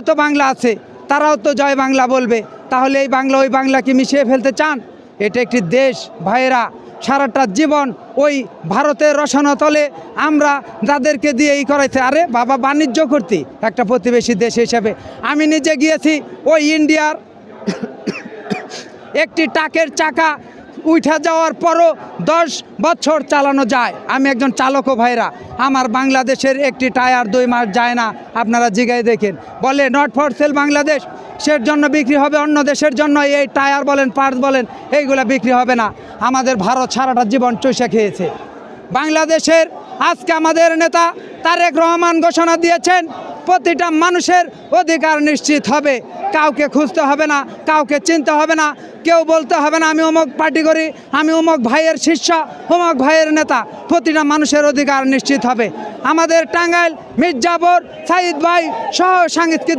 তো বাংলা আছে, তারাও তো জয় বাংলা বলবে। তাহলে এই বাংলা ওই বাংলা কি মিশিয়ে ফেলতে চান? এটা একটি দেশ ভাইয়েরা, সারাটা জীবন ওই ভারতের রসায়নতলে আমরা যাদেরকে দিয়ে এই করাইছে। আরে বাবা, বাণিজ্য করতে একটা প্রতিবেশী দেশ হিসেবে আমি নিজে গিয়েছি। ওই ইন্ডিয়ার একটি ট্রাকের চাকা উঠে যাওয়ার পরও 10 বছর চালানো যায়। আমি একজন চালকও ভাইরা, আমার বাংলাদেশের একটি টায়ার 2 মাস যায় না। আপনারা জিগায় দেখেন, বলে নট ফর সেল বাংলাদেশ, সের জন্য বিক্রি হবে অন্য দেশের জন্য। এই টায়ার বলেন, পার্টস বলেন, এইগুলা বিক্রি হবে না। আমাদের ভারত সারাটা জীবন চষে খেয়েছে। বাংলাদেশের আজকে আমাদের নেতা তারেক রহমান ঘোষণা দিয়েছেন প্রতিটা মানুষের অধিকার নিশ্চিত হবে। কাউকে খুঁজতে হবে না, কাউকে চিনতে হবে না, কেউ বলতে হবে না আমি অমুক পার্টি করি, আমি অমুক ভাইয়ের শিষ্য, অমুক ভাইয়ের নেতা। প্রতিটা মানুষের অধিকার নিশ্চিত হবে। আমাদের টাঙ্গাইল মির্জাপুর সাইদ ভাই সহ সাংস্কৃতিক